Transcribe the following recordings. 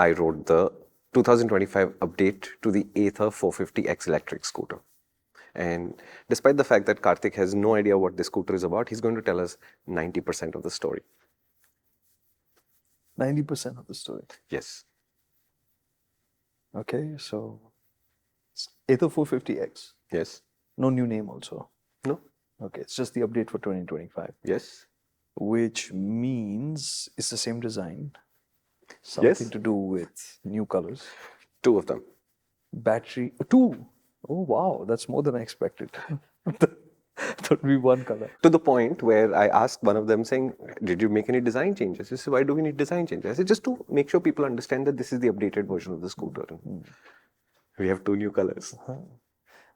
I wrote the 2025 update to the Ather 450X electric scooter. And despite the fact that Karthik has no idea what this scooter is about, he's going to tell us 90% of the story. 90% of the story. Yes. Okay, so Ather 450X. Yes. No new name also. No. Okay, it's just the update for 2025. Yes. Which means it's the same design. Something to do with new colors. 2 of them. Battery. 2. Oh wow, that's more than I expected. That would be 1 color. To the point where I asked one of them saying, did you make any design changes? He said, why do we need design changes? I said, just to make sure people understand that this is the updated version of the scooter. We have 2 new colors.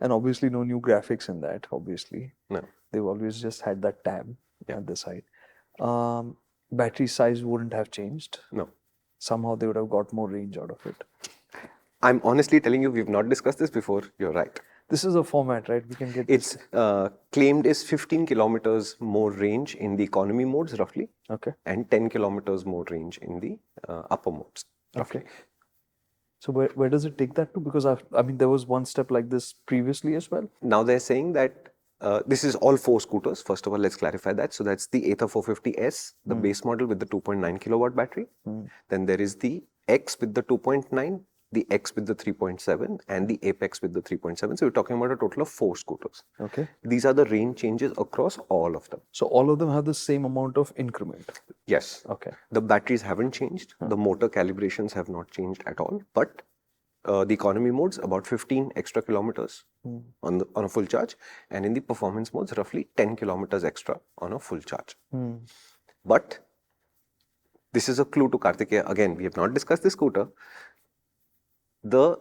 And obviously no new graphics in that, obviously. No. They've always just had that tab at the side. Battery size wouldn't have changed. No. Somehow they would have got more range out of it. I'm honestly telling you, we've not discussed this before. You're right. This is a format, right? We can get It's claimed is 15 kilometers more range in the economy modes, roughly. Okay. And 10 kilometers more range in the upper modes. Roughly. Okay. So where does it take that to? Because I mean, there was one step like this previously as well. Now they're saying that this is all 4 scooters. First of all, let's clarify that. So that's the Ather 450S, the base model with the 2.9 kilowatt battery. Then there is the X with the 2.9, the X with the 3.7, and the Apex with the 3.7. So we're talking about a total of 4 scooters. Okay. These are the range changes across all of them. So all of them have the same amount of increment. Yes. Okay. The batteries haven't changed. The motor calibrations have not changed at all. But the economy modes, about 15 extra kilometers on a full charge. And in the performance modes, roughly 10 kilometers extra on a full charge. But this is a clue to Kartikeya. Again, we have not discussed the scooter. The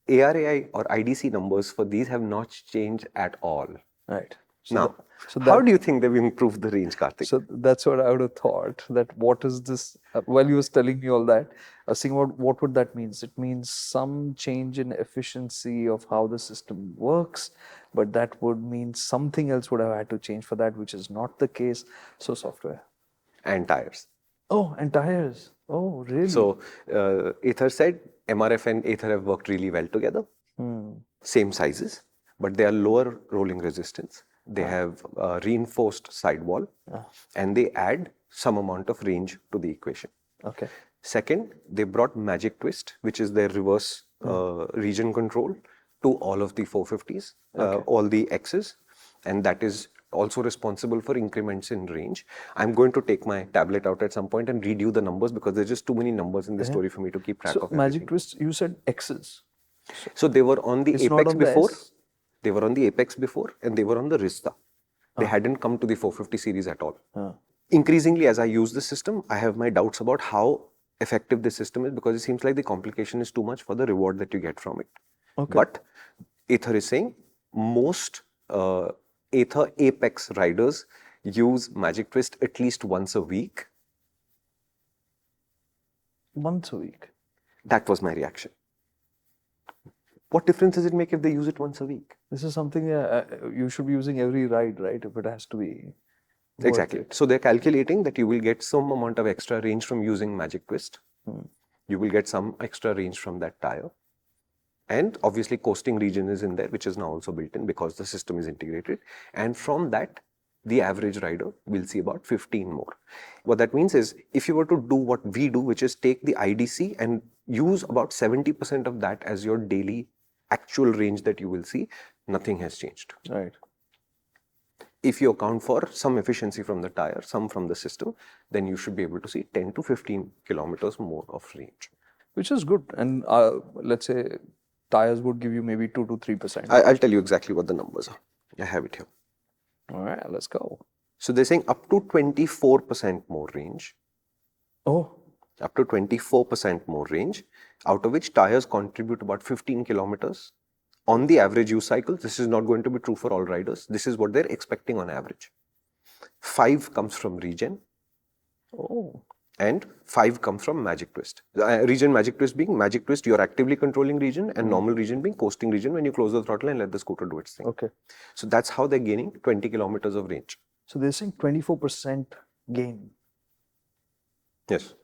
ARAI or IDC numbers for these have not changed at all. Right. So how do you think they've improved the range, Karthik? So that's what I would have thought, that what is this, while you was telling me all that, I was thinking about what would that mean? It means some change in efficiency of how the system works, but that would mean something else would have had to change for that, which is not the case. So software. And tires. Oh, and tires. Oh, really? So Ather said MRF and Ather have worked really well together. Same sizes, but they are lower rolling resistance. They have reinforced sidewall and they add some amount of range to the equation. Okay. Second, they brought MagicTwist, which is their reverse region control, to all of the 450s, all the X's, and that is also responsible for increments in range. I'm going to take my tablet out at some point and read you the numbers because there's just too many numbers in this story for me to keep track of everything. MagicTwist, you said X's. So they were on the Apex before. They were on the Apex before and they were on the Rizta. They hadn't come to the 450 series at all. Increasingly, as I use this system, I have my doubts about how effective this system is because it seems like the complication is too much for the reward that you get from it. Okay. But Ather is saying most Ather Apex riders use MagicTwist at least once a week. Once a week? That was my reaction. What difference does it make if they use it once a week? This is something you should be using every ride, right? If it has to be. Exactly. So they're calculating that you will get some amount of extra range from using MagicTwist. You will get some extra range from that tire. And obviously coasting region is in there, which is now also built in because the system is integrated. And from that, the average rider will see about 15 more. What that means is if you were to do what we do, which is take the IDC and use about 70% of that as your daily actual range that you will see, nothing has changed. Right. If you account for some efficiency from the tire, some from the system, then you should be able to see 10 to 15 kilometers more of range. Which is good. And let's say tires would give you maybe 2 to 3%. I'll tell you exactly what the numbers are. I have it here. All right, let's go. So they're saying up to 24% more range. Oh. Up to 24% more range, out of which tires contribute about 15 kilometers. On the average use cycle, this is not going to be true for all riders. This is what they're expecting on average. 5 comes from regen. Oh. And 5 comes from MagicTwist. Regen MagicTwist being MagicTwist, you're actively controlling regen, and normal regen being coasting regen when you close the throttle and let the scooter do its thing. Okay. So that's how they're gaining 20 kilometers of range. So they're saying 24% gain. Yes.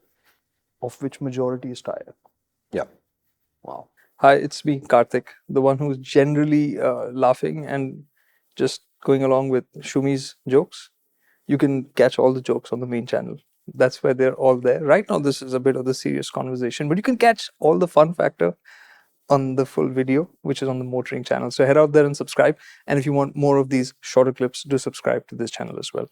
Of which majority is tire. Hi, it's me, Karthik, the one who's generally laughing and just going along with Shumi's jokes. You can catch all the jokes on the main channel. That's where they're all there. Right now, this is a bit of the serious conversation, but you can catch all the fun factor on the full video, which is on the MotorInc channel. So head out there and subscribe. And if you want more of these shorter clips, do subscribe to this channel as well.